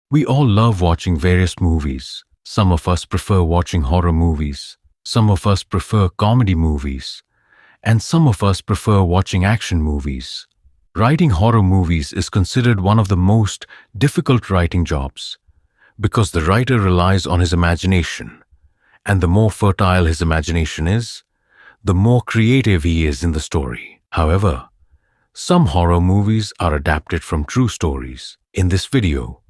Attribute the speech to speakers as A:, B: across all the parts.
A: We all love watching various movies. Some of us prefer watching horror movies. Some of us prefer comedy movies. And some of us prefer watching action movies. Writing horror movies is considered one of the most difficult writing jobs because the writer relies on his imagination. And the more fertile his imagination is, the more creative he is in the story. However, some horror movies are adapted from true stories. In this video,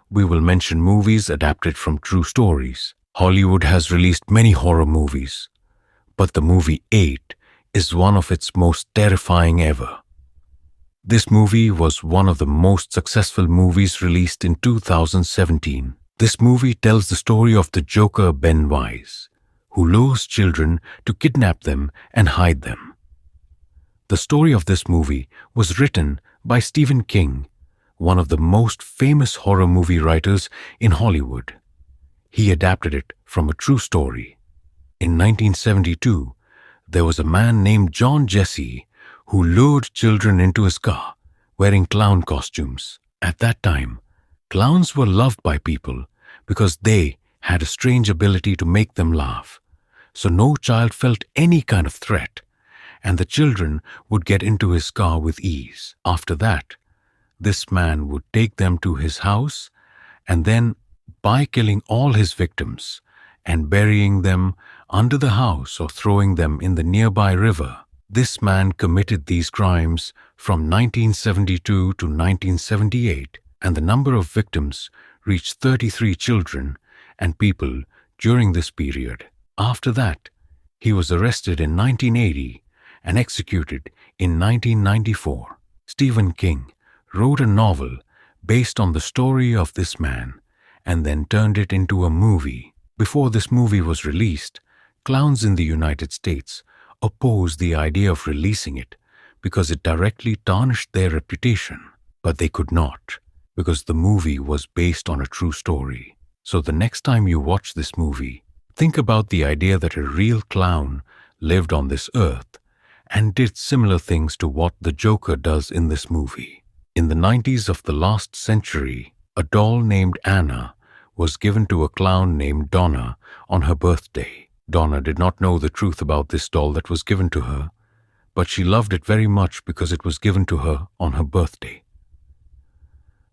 A: we will mention movies adapted from true stories. Hollywood has released many horror movies, but the movie 8 is one of its most terrifying ever. This movie was one of the most successful movies released in 2017. This movie tells the story of the Joker Ben Wise, who lures children to kidnap them and hide them. The story of this movie was written by Stephen King, one of the most famous horror movie writers in Hollywood. He adapted it from a true story. In 1972, there was a man named John Jesse who lured children into his car wearing clown costumes. At that time, clowns were loved by people because they had a strange ability to make them laugh. So no child felt any kind of threat, and the children would get into his car with ease. After that, this man would take them to his house and then, by killing all his victims and burying them under the house or throwing them in the nearby river, this man committed these crimes from 1972 to 1978, and the number of victims reached 33 children and people during this period. After that, he was arrested in 1980 and executed in 1994. Stephen King wrote a novel based on the story of this man and then turned it into a movie. Before this movie was released, clowns in the United States opposed the idea of releasing it because it directly tarnished their reputation. But they could not, because the movie was based on a true story. So the next time you watch this movie, think about the idea that a real clown lived on this earth and did similar things to what the Joker does in this movie. In the 90s of the last century, a doll named Anna was given to a clown named Donna on her birthday. Donna did not know the truth about this doll that was given to her, but she loved it very much because it was given to her on her birthday.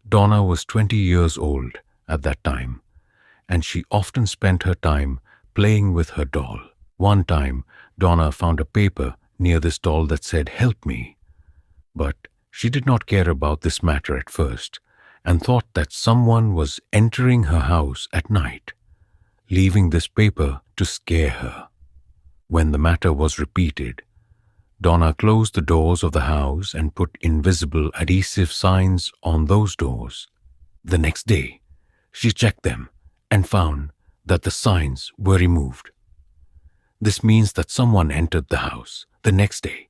A: Donna was 20 years old at that time, and she often spent her time playing with her doll. One time, Donna found a paper near this doll that said, "Help me." But she did not care about this matter at first and thought that someone was entering her house at night, leaving this paper to scare her. When the matter was repeated, Donna closed the doors of the house and put invisible adhesive signs on those doors. The next day, she checked them and found that the signs were removed. This means that someone entered the house. The next day,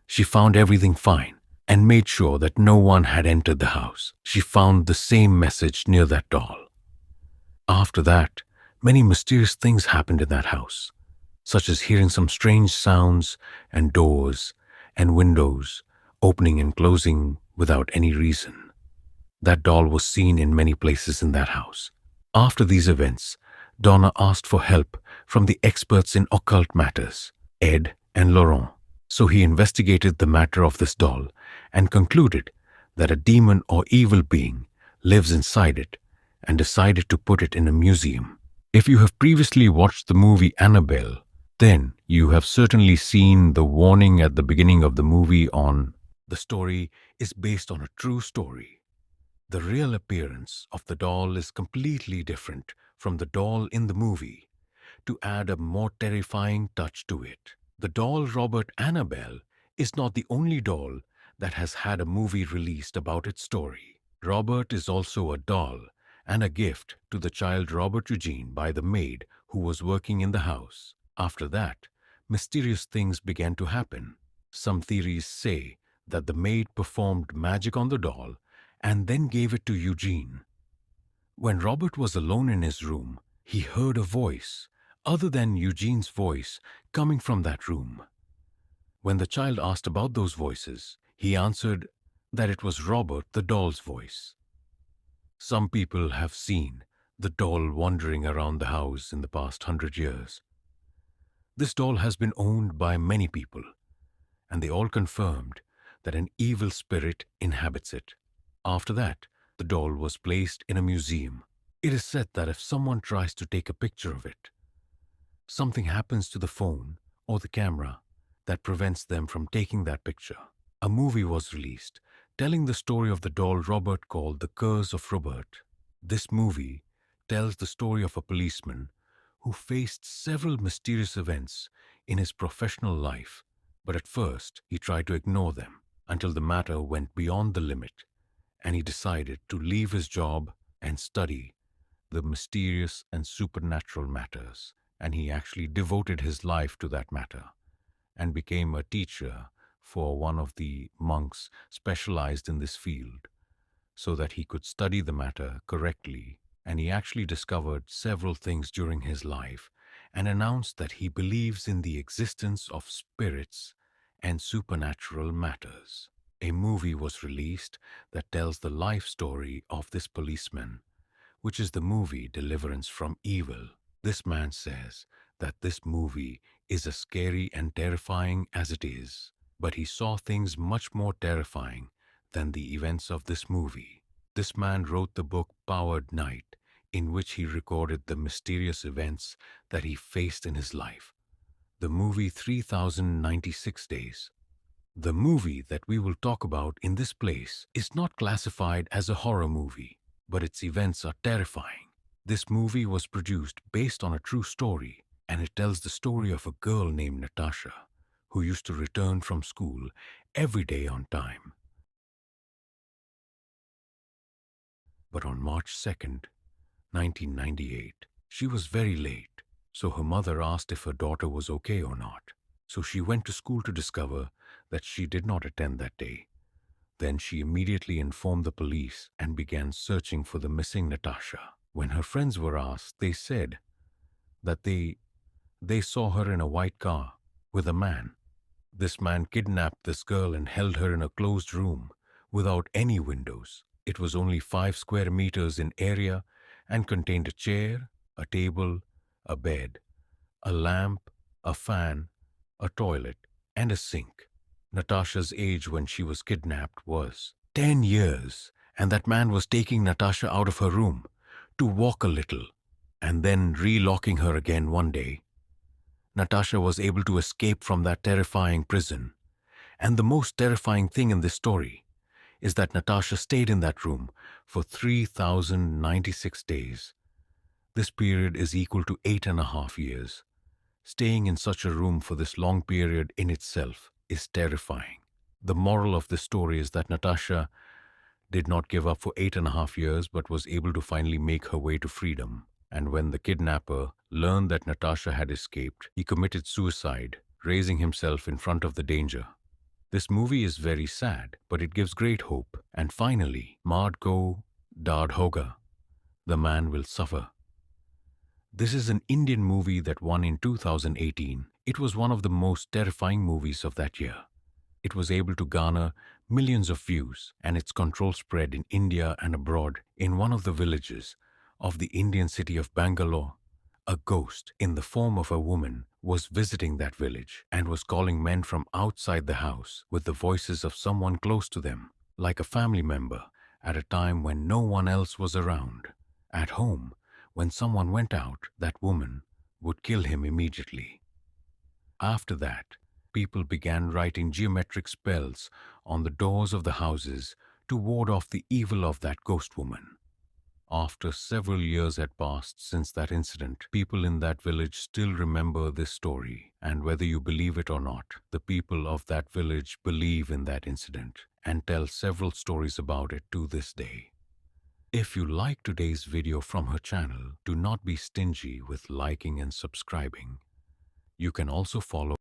A: she found everything fine and made sure that no one had entered the house. She found the same message near that doll. After that, many mysterious things happened in that house, such as hearing some strange sounds and doors and windows opening and closing without any reason. That doll was seen in many places in that house. After these events, Donna asked for help from the experts in occult matters, Ed and Laurent. So he investigated the matter of this doll and concluded that a demon or evil being lives inside it and decided to put it in a museum. If you have previously watched the movie Annabelle, then you have certainly seen the warning at the beginning of the movie on the story is based on a true story. The real appearance of the doll is completely different from the doll in the movie to add a more terrifying touch to it. The doll Robert Annabelle is not the only doll that has had a movie released about its story. Robert is also a doll and a gift to the child Robert Eugene by the maid who was working in the house. After that, mysterious things began to happen. Some theories say that the maid performed magic on the doll and then gave it to Eugene. When Robert was alone in his room, he heard a voice, other than Eugene's voice, coming from that room. When the child asked about those voices, he answered that it was Robert the doll's voice. Some people have seen the doll wandering around the house in the past 100 years. This doll has been owned by many people, and they all confirmed that an evil spirit inhabits it. After that, the doll was placed in a museum. It is said that if someone tries to take a picture of it, something happens to the phone or the camera that prevents them from taking that picture. A movie was released telling the story of the doll Robert called The Curse of Robert. This movie tells the story of a policeman who faced several mysterious events in his professional life, but at first he tried to ignore them until the matter went beyond the limit and he decided to leave his job and study the mysterious and supernatural matters. And he actually devoted his life to that matter and became a teacher for one of the monks specialized in this field so that he could study the matter correctly. And he actually discovered several things during his life and announced that he believes in the existence of spirits and supernatural matters. A movie was released that tells the life story of this policeman, which is the movie Deliverance from Evil. This man says that this movie is as scary and terrifying as it is, but he saw things much more terrifying than the events of this movie. This man wrote the book Powered Night, in which he recorded the mysterious events that he faced in his life. The movie 3096 Days. The movie that we will talk about in this place is not classified as a horror movie, but its events are terrifying. This movie was produced based on a true story, and it tells the story of a girl named Natasha, who used to return from school every day on time. But on March 2nd, 1998, she was very late, so her mother asked if her daughter was okay or not. So she went to school to discover that she did not attend that day. Then she immediately informed the police and began searching for the missing Natasha. When her friends were asked, they said that they saw her in a white car with a man. This man kidnapped this girl and held her in a closed room without any windows. It was only 5 square meters in area and contained a chair, a table, a bed, a lamp, a fan, a toilet, and a sink. Natasha's age when she was kidnapped was 10 years, and that man was taking Natasha out of her room to walk a little and then relocking her again one day. Natasha was able to escape from that terrifying prison. And the most terrifying thing in this story is that Natasha stayed in that room for 3096 days. This period is equal to 8.5 years. Staying in such a room for this long period in itself is terrifying. The moral of this story is that Natasha did not give up for 8.5 years but was able to finally make her way to freedom. And when the kidnapper learned that Natasha had escaped, he committed suicide, raising himself in front of the danger. This movie is very sad, but it gives great hope. And finally, Maad ko Dad hoga, the man will suffer. This is an Indian movie that won in 2018. It was one of the most terrifying movies of that year. It was able to garner millions of views, and its control spread in India and abroad. In one of the villages of the Indian city of Bangalore, a ghost in the form of a woman was visiting that village and was calling men from outside the house with the voices of someone close to them, like a family member, at a time when no one else was around. At home, when someone went out, that woman would kill him immediately. After that, people began writing geometric spells on the doors of the houses to ward off the evil of that ghost woman. After several years had passed since that incident, people in that village still remember this story, and whether you believe it or not, the people of that village believe in that incident and tell several stories about it to this day. If you like today's video from her channel, do not be stingy with liking and subscribing. You can also follow